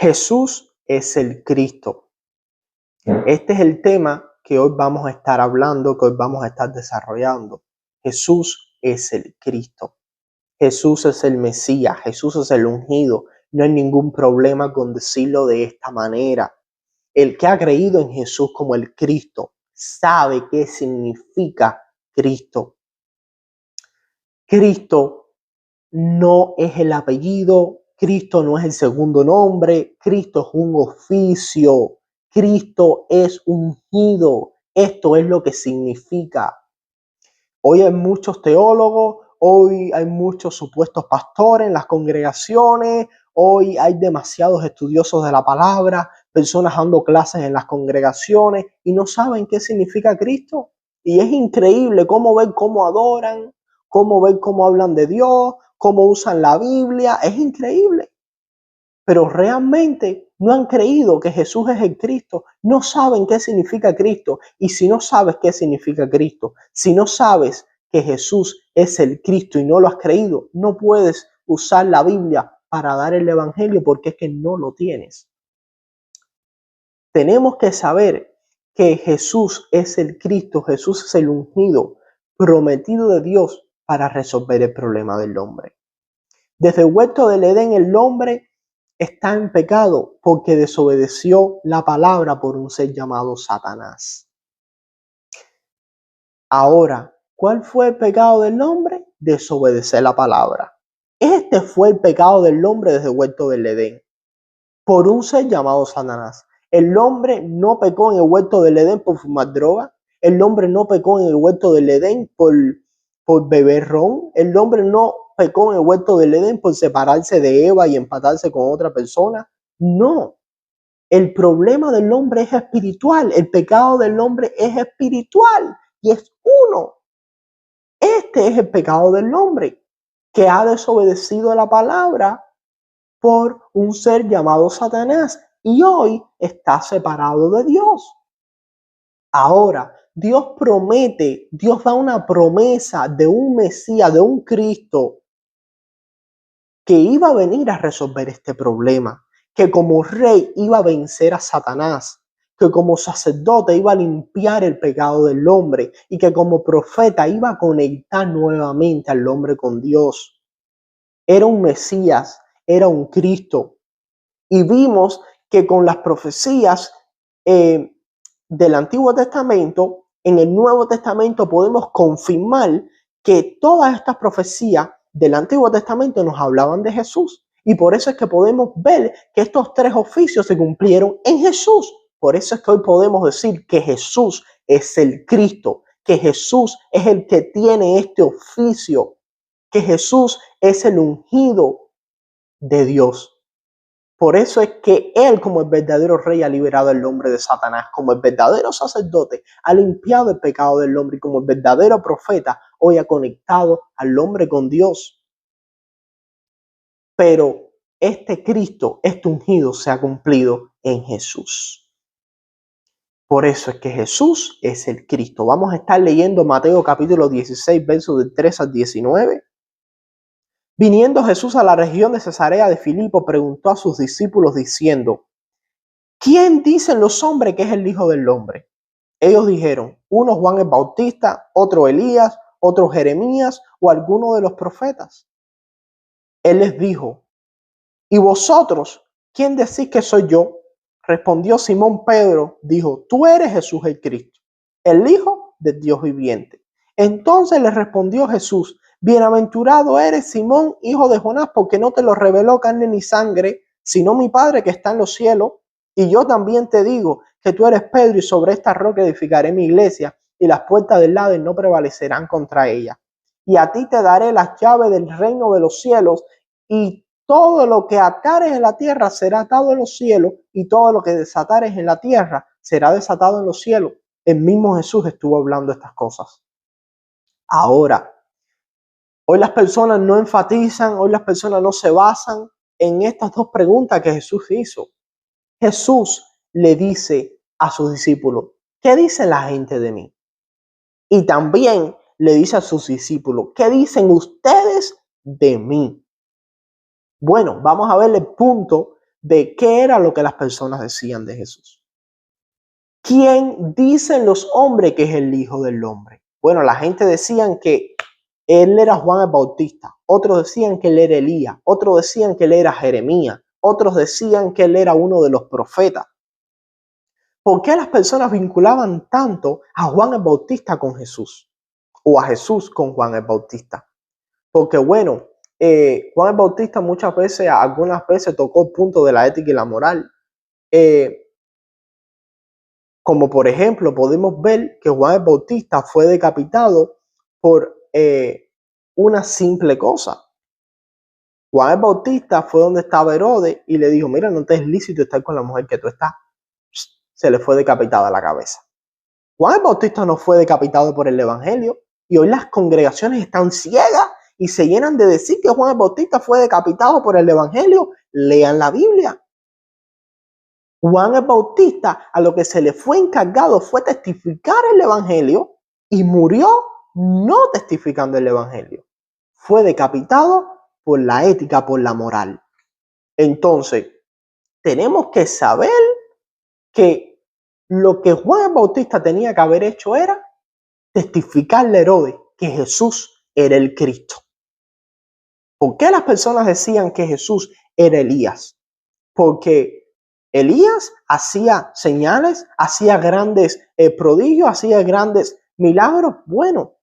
Jesús es el Cristo. Este es el tema que hoy vamos a estar hablando, que hoy vamos a estar desarrollando. Jesús es el Cristo. Jesús es el Mesías. Jesús es el ungido. No hay ningún problema con decirlo de esta manera. El que ha creído en Jesús como el Cristo sabe qué significa Cristo. Cristo no es el apellido, Cristo no es el segundo nombre, Cristo es un oficio, Cristo es ungido. Esto es lo que significa. Hoy hay muchos teólogos, hoy hay muchos supuestos pastores en las congregaciones, hoy hay demasiados estudiosos de la palabra, personas dando clases en las congregaciones y no saben qué significa Cristo. Y es increíble cómo ven cómo adoran, cómo ven cómo hablan de Dios, cómo usan la Biblia. Es increíble. Pero realmente no han creído que Jesús es el Cristo. No saben qué significa Cristo. Y si no sabes qué significa Cristo, si no sabes que Jesús es el Cristo y no lo has creído, no puedes usar la Biblia para dar el evangelio porque es que no lo tienes. Tenemos que saber que Jesús es el Cristo, Jesús es el ungido, prometido de Dios para resolver el problema del hombre. Desde el huerto del Edén el hombre está en pecado porque desobedeció la palabra por un ser llamado Satanás. Ahora, ¿cuál fue el pecado del hombre? Desobedecer la palabra. Este fue el pecado del hombre desde el huerto del Edén, por un ser llamado Satanás. El hombre no pecó en el huerto del Edén por fumar droga. El hombre no pecó en el huerto del Edén por beber ron. El hombre no pecó en el huerto del Edén por separarse de Eva y empatarse con otra persona. No. El problema del hombre es espiritual. El pecado del hombre es espiritual y es uno. Este es el pecado del hombre, que ha desobedecido la palabra por un ser llamado Satanás y hoy está separado de Dios. Ahora, Dios promete, Dios da una promesa de un Mesías, de un Cristo que iba a venir a resolver este problema, que como rey iba a vencer a Satanás, que como sacerdote iba a limpiar el pecado del hombre y que como profeta iba a conectar nuevamente al hombre con Dios. Era un Mesías, era un Cristo. Y vimos que con las profecías del Antiguo Testamento, en el Nuevo Testamento podemos confirmar que todas estas profecías del Antiguo Testamento nos hablaban de Jesús. Y por eso es que podemos ver que estos tres oficios se cumplieron en Jesús. Por eso es que hoy podemos decir que Jesús es el Cristo, que Jesús es el que tiene este oficio, que Jesús es el ungido de Dios. Por eso es que Él, como el verdadero rey, ha liberado al hombre de Satanás, como el verdadero sacerdote, ha limpiado el pecado del hombre y como el verdadero profeta, hoy ha conectado al hombre con Dios. Pero este Cristo, este ungido, se ha cumplido en Jesús. Por eso es que Jesús es el Cristo. Vamos a estar leyendo Mateo capítulo 16, versos del 3 al 19. Viniendo Jesús a la región de Cesarea de Filipo, preguntó a sus discípulos diciendo: ¿quién dicen los hombres que es el Hijo del Hombre? Ellos dijeron: uno Juan el Bautista, otro Elías, otro Jeremías o alguno de los profetas. Él les dijo: ¿y vosotros quién decís que soy yo? Respondió Simón Pedro, dijo: tú eres Jesús el Cristo, el Hijo del Dios viviente. Entonces le respondió Jesús: bienaventurado eres, Simón, hijo de Jonás, porque no te lo reveló carne ni sangre, sino mi Padre que está en los cielos. Y yo también te digo que tú eres Pedro, y sobre esta roca edificaré mi iglesia, y las puertas del Hades no prevalecerán contra ella. Y a ti te daré las llaves del reino de los cielos, y todo lo que atares en la tierra será atado en los cielos, y todo lo que desatares en la tierra será desatado en los cielos. El mismo Jesús estuvo hablando estas cosas. Ahora, hoy las personas no enfatizan, hoy las personas no se basan en estas dos preguntas que Jesús hizo. Jesús le dice a sus discípulos: ¿qué dice la gente de mí? Y también le dice a sus discípulos: ¿qué dicen ustedes de mí? Bueno, vamos a ver el punto de qué era lo que las personas decían de Jesús. ¿Quién dicen los hombres que es el Hijo del Hombre? Bueno, la gente decían que él era Juan el Bautista, otros decían que él era Elías, otros decían que él era Jeremías, otros decían que él era uno de los profetas. ¿Por qué las personas vinculaban tanto a Juan el Bautista con Jesús? O a Jesús con Juan el Bautista. Porque bueno, Juan el Bautista muchas veces, algunas veces tocó el punto de la ética y la moral. Como por ejemplo, podemos ver que Juan el Bautista fue decapitado por una simple cosa. Juan el Bautista fue donde estaba Herodes y le dijo, mira, no te es lícito estar con la mujer que tú estás. Se le fue decapitada la cabeza. Juan el Bautista no fue decapitado por el Evangelio y hoy las congregaciones están ciegas y se llenan de decir que Juan el Bautista fue decapitado por el Evangelio. Lean la Biblia. Juan el Bautista a lo que se le fue encargado fue testificar el Evangelio y murió no testificando el Evangelio. Fue decapitado por la ética, por la moral. Entonces, tenemos que saber que lo que Juan el Bautista tenía que haber hecho era testificarle a Herodes que Jesús era el Cristo. ¿Por qué las personas decían que Jesús era Elías? Porque Elías hacía señales, hacía grandes prodigios, hacía grandes milagros. Bueno,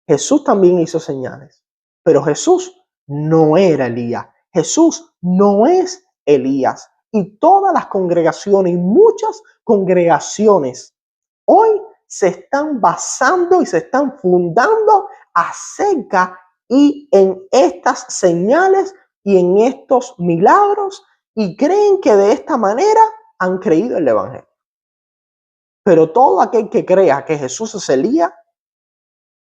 Jesús también hizo señales, pero Jesús no era Elías. Jesús no es Elías. Y todas las congregaciones, y muchas congregaciones, hoy se están basando y se están fundando acerca y en estas señales y en estos milagros y creen que de esta manera han creído el Evangelio. Pero todo aquel que crea que Jesús es Elías,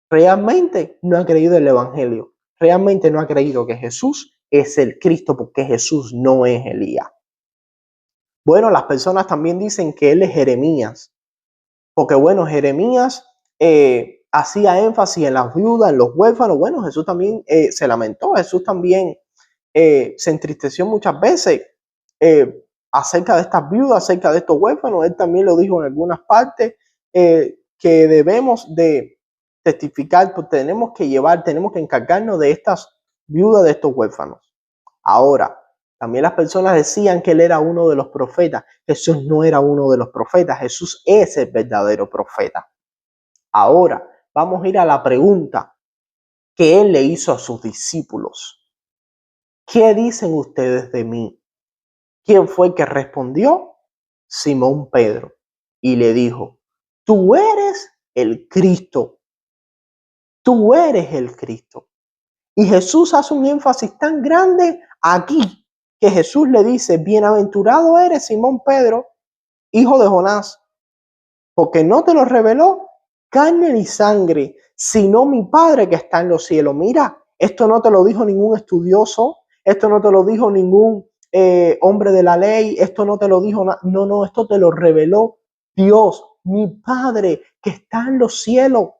realmente no ha creído el Evangelio. Realmente no ha creído que Jesús es el Cristo, porque Jesús no es Elías. Bueno, las personas también dicen que él es Jeremías, porque bueno, Jeremías hacía énfasis en las viudas, en los huérfanos. Bueno, Jesús también se lamentó, Jesús también se entristeció muchas veces acerca de estas viudas, acerca de estos huérfanos. Él también lo dijo en algunas partes, que debemos de testificar, pues tenemos que encargarnos de estas viudas, de estos huérfanos. Ahora, también las personas decían que él era uno de los profetas. Jesús no era uno de los profetas. Jesús es el verdadero profeta. Ahora, vamos a ir a la pregunta que él le hizo a sus discípulos. ¿Qué dicen ustedes de mí? ¿Quién fue el que respondió? Simón Pedro. Y le dijo, tú eres el Cristo. Tú eres el Cristo. Y Jesús hace un énfasis tan grande aquí, que Jesús le dice, bienaventurado eres Simón Pedro, hijo de Jonás, porque no te lo reveló carne ni sangre, sino mi Padre que está en los cielos. Mira, esto no te lo dijo ningún estudioso, esto no te lo dijo ningún hombre de la ley, esto no te lo dijo, no, esto te lo reveló Dios, mi Padre que está en los cielos.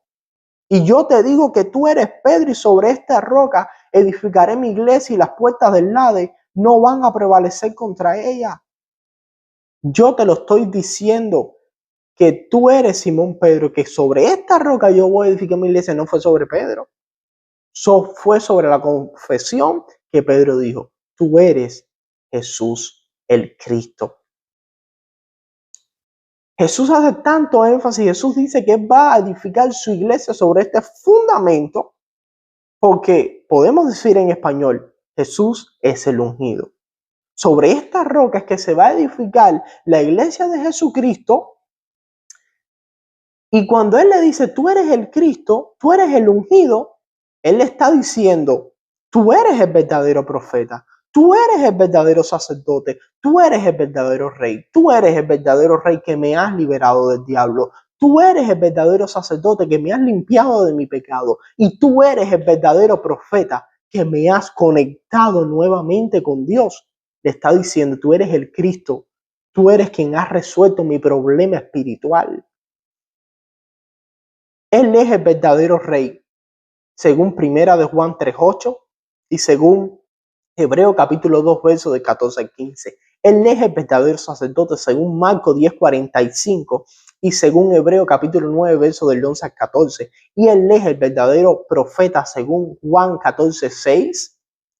Y yo te digo que tú eres Pedro y sobre esta roca edificaré mi iglesia y las puertas del Hades no van a prevalecer contra ella. Yo te lo estoy diciendo que tú eres Simón Pedro, que sobre esta roca yo voy a edificar mi iglesia. No fue sobre Pedro. Fue sobre la confesión que Pedro dijo, tú eres Jesús el Cristo. Jesús hace tanto énfasis, Jesús dice que él va a edificar su iglesia sobre este fundamento, porque podemos decir en español, Jesús es el ungido. Sobre esta roca es que se va a edificar la iglesia de Jesucristo. Y cuando él le dice, tú eres el Cristo, tú eres el ungido, él le está diciendo, tú eres el verdadero profeta, tú eres el verdadero sacerdote, tú eres el verdadero rey, tú eres el verdadero rey que me has liberado del diablo, tú eres el verdadero sacerdote que me has limpiado de mi pecado y tú eres el verdadero profeta que me has conectado nuevamente con Dios. Le está diciendo, tú eres el Cristo, tú eres quien has resuelto mi problema espiritual. Él es el verdadero rey, según Primera de Juan 3:8 y según Hebreo capítulo 2, versos de 14 al 15. Él es el verdadero sacerdote según Marcos 10:45 y según Hebreo capítulo 9, versos del 11 al 14. Y él es el verdadero profeta según Juan 14:6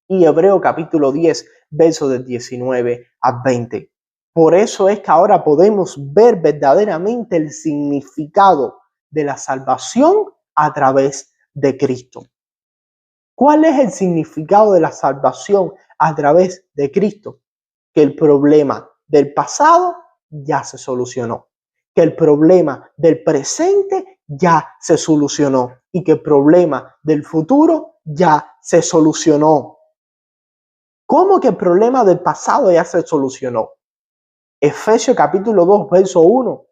y Hebreo capítulo 10, versos del 19 al 20. Por eso es que ahora podemos ver verdaderamente el significado de la salvación a través de Cristo. ¿Cuál es el significado de la salvación a través de Cristo? Que el problema del pasado ya se solucionó, que el problema del presente ya se solucionó y que el problema del futuro ya se solucionó. ¿Cómo que el problema del pasado ya se solucionó? Efesios capítulo 2, verso 1.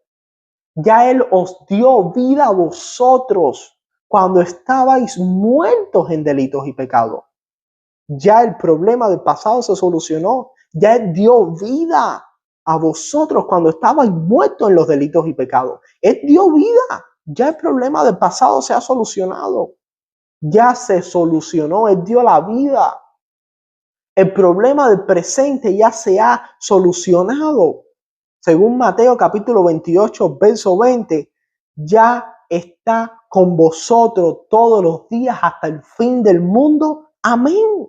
Ya Él os dio vida a vosotros cuando estabais muertos en delitos y pecados. Ya el problema del pasado se solucionó. Ya Él dio vida a vosotros cuando estabais muertos en los delitos y pecados. Él dio vida. Ya el problema del pasado se ha solucionado. Ya se solucionó. Él dio la vida. El problema del presente ya se ha solucionado. Según Mateo capítulo 28, verso 20, ya está con vosotros todos los días hasta el fin del mundo. Amén.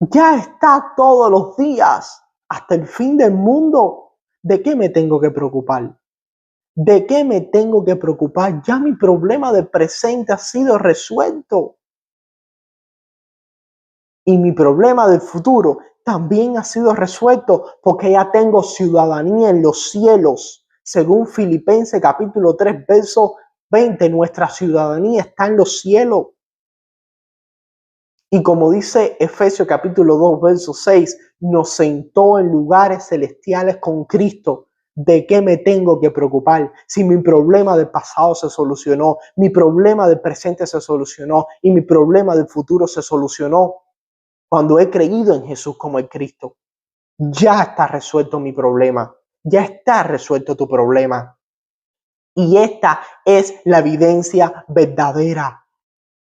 Ya está todos los días hasta el fin del mundo. ¿De qué me tengo que preocupar? ¿De qué me tengo que preocupar? Ya mi problema del presente ha sido resuelto. Y mi problema del futuro también ha sido resuelto porque ya tengo ciudadanía en los cielos. Según Filipenses capítulo 3, verso 20, nuestra ciudadanía está en los cielos. Y como dice Efesios capítulo 2, verso 6, nos sentó en lugares celestiales con Cristo. ¿De qué me tengo que preocupar? Si mi problema del pasado se solucionó, mi problema del presente se solucionó y mi problema del futuro se solucionó cuando he creído en Jesús como el Cristo. Ya está resuelto mi problema. Ya está resuelto tu problema. Y esta es la evidencia verdadera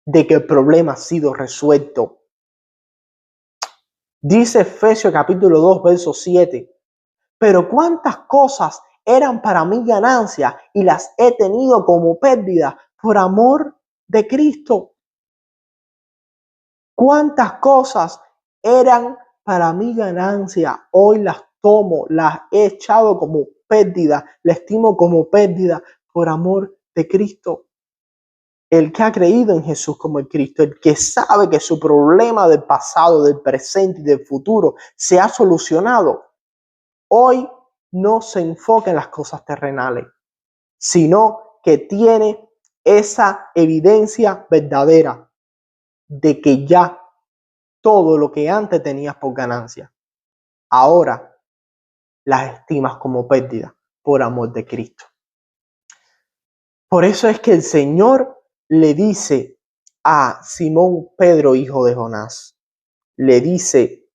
de que el problema ha sido resuelto. Dice Efesios capítulo 2, verso 7. Pero cuántas cosas eran para mí ganancia y las he tenido como pérdida por amor de Cristo. Cuántas cosas eran para mí ganancia, hoy las tomo, las he echado como pérdida, las estimo como pérdida por amor de Cristo. El que ha creído en Jesús como el Cristo, el que sabe que su problema del pasado, del presente y del futuro se ha solucionado, hoy no se enfoca en las cosas terrenales, sino que tiene esa evidencia verdadera de que ya todo lo que antes tenías por ganancia, ahora las estimas como pérdida por amor de Cristo. Por eso es que el Señor le dice a Simón Pedro, hijo de Jonás, le dice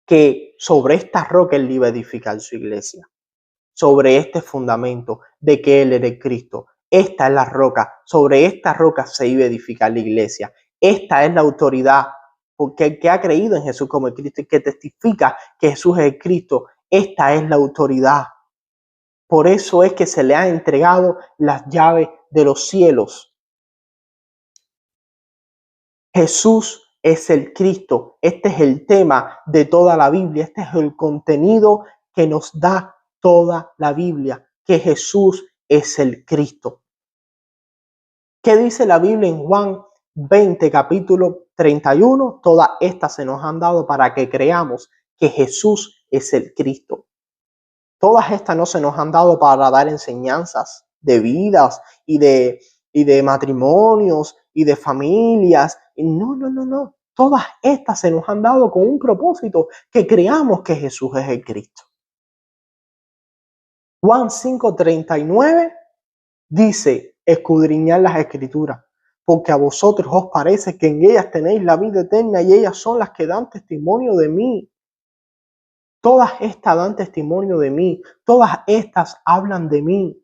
que sobre esta roca él iba a edificar su iglesia, sobre este fundamento de que él era el Cristo. Esta es la roca, sobre esta roca se iba a edificar la iglesia. Esta es la autoridad, porque el que ha creído en Jesús como el Cristo y que testifica que Jesús es el Cristo, esta es la autoridad. Por eso es que se le ha entregado las llaves de los cielos. Jesús es el Cristo. Este es el tema de toda la Biblia. Este es el contenido que nos da toda la Biblia, que Jesús es el Cristo. ¿Qué dice la Biblia en Juan 20, capítulo 31? Todas estas se nos han dado para que creamos que Jesús es el Cristo. Todas estas no se nos han dado para dar enseñanzas de vidas y de matrimonios y de familias. No. Todas estas se nos han dado con un propósito, que creamos que Jesús es el Cristo. Juan 5:39 dice: escudriñad las Escrituras, porque a vosotros os parece que en ellas tenéis la vida eterna y ellas son las que dan testimonio de mí. Todas estas dan testimonio de mí. Todas estas hablan de mí.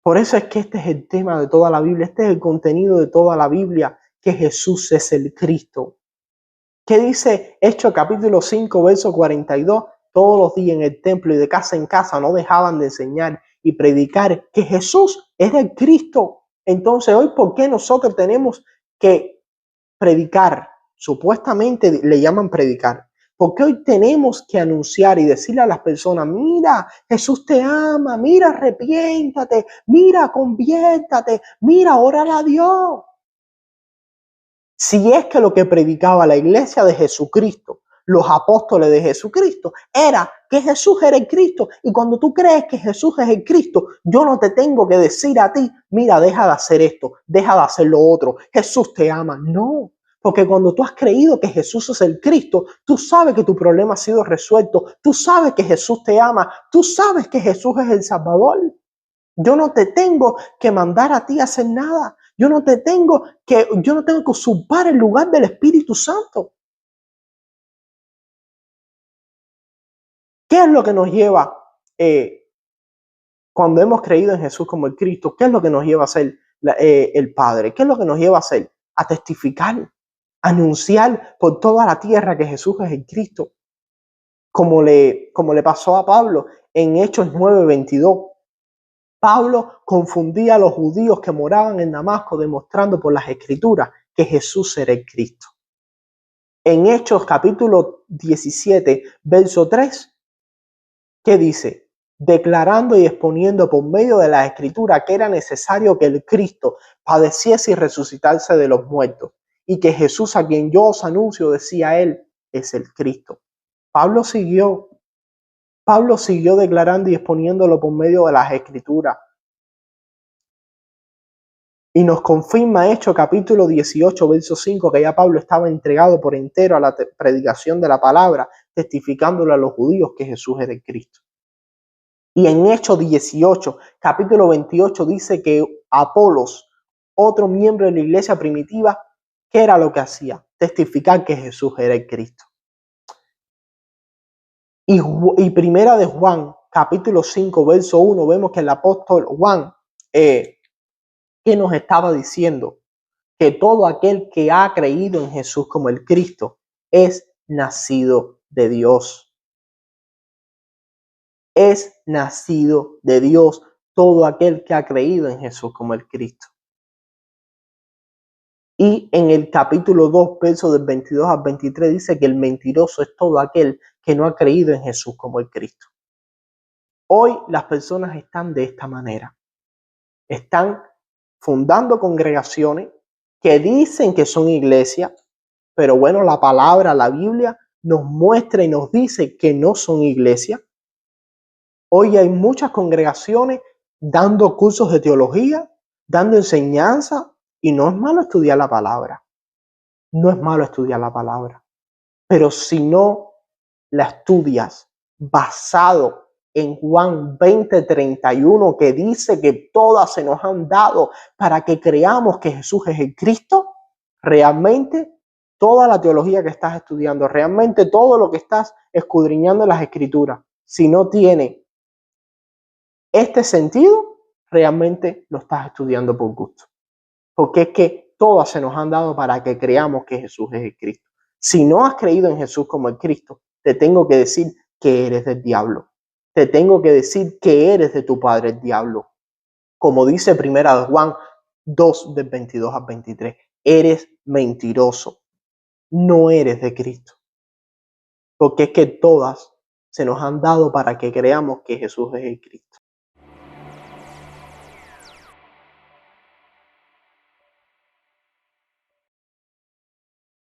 Por eso es que este es el tema de toda la Biblia. Este es el contenido de toda la Biblia, que Jesús es el Cristo. ¿Qué dice Hechos capítulo 5, verso 42? Todos los días en el templo y de casa en casa no dejaban de enseñar y predicar que Jesús era el Cristo. Entonces hoy, ¿por qué nosotros tenemos que predicar? Supuestamente le llaman predicar. Porque hoy tenemos que anunciar y decirle a las personas, mira, Jesús te ama, mira, arrepiéntate, mira, conviértate, mira, órale a Dios. Si es que lo que predicaba la iglesia de Jesucristo, los apóstoles de Jesucristo, era que Jesús era el Cristo. Y cuando tú crees que Jesús es el Cristo, yo no te tengo que decir a ti, mira, deja de hacer esto, deja de hacer lo otro, Jesús te ama. No, porque cuando tú has creído que Jesús es el Cristo, tú sabes que tu problema ha sido resuelto, tú sabes que Jesús te ama, tú sabes que Jesús es el Salvador. Yo no te tengo que mandar a ti a hacer nada. Yo no tengo que usurpar el lugar del Espíritu Santo. ¿Qué es lo que nos lleva cuando hemos creído en Jesús como el Cristo? ¿Qué es lo que nos lleva a ser el Padre? ¿Qué es lo que nos lleva a hacer? A testificar, a anunciar por toda la tierra que Jesús es el Cristo. Como le pasó a Pablo en Hechos 9:22. Pablo confundía a los judíos que moraban en Damasco, demostrando por las Escrituras que Jesús era el Cristo. En Hechos capítulo 17, verso 3, ¿qué dice? Declarando y exponiendo por medio de la Escritura que era necesario que el Cristo padeciese y resucitase de los muertos, y que Jesús, a quien yo os anuncio, decía él, es el Cristo. Pablo siguió declarando y exponiéndolo por medio de las Escrituras. Y nos confirma Hechos capítulo 18, verso 5, que ya Pablo estaba entregado por entero a la predicación de la palabra, testificándole a los judíos que Jesús era el Cristo. Y en Hechos 18, capítulo 28, dice que Apolos, otro miembro de la iglesia primitiva, ¿qué era lo que hacía? Testificar que Jesús era el Cristo. Y primera de Juan, capítulo 5, verso 1, vemos que el apóstol Juan, ¿qué nos estaba diciendo? Que todo aquel que ha creído en Jesús como el Cristo es nacido de Dios. Es nacido de Dios todo aquel que ha creído en Jesús como el Cristo. Y en el capítulo 2, versos del 22 al 23, dice que el mentiroso es todo aquel que no ha creído en Jesús como el Cristo. Hoy las personas están de esta manera. Están fundando congregaciones que dicen que son iglesias, pero bueno, la palabra, la Biblia, nos muestra y nos dice que no son iglesias. Hoy hay muchas congregaciones dando cursos de teología, dando enseñanza, y no es malo estudiar la palabra. No es malo estudiar la palabra. Pero si no la estudias basado en Juan 20:31, que dice que todas se nos han dado para que creamos que Jesús es el Cristo, realmente toda la teología que estás estudiando, realmente todo lo que estás escudriñando en las Escrituras, si no tiene este sentido, realmente lo estás estudiando por gusto. Porque es que todas se nos han dado para que creamos que Jesús es el Cristo. Si no has creído en Jesús como el Cristo, te tengo que decir que eres del diablo. Te tengo que decir que eres de tu padre el diablo. Como dice primera de Juan 2, del 22 al 23. Eres mentiroso. No eres de Cristo. Porque es que todas se nos han dado para que creamos que Jesús es el Cristo.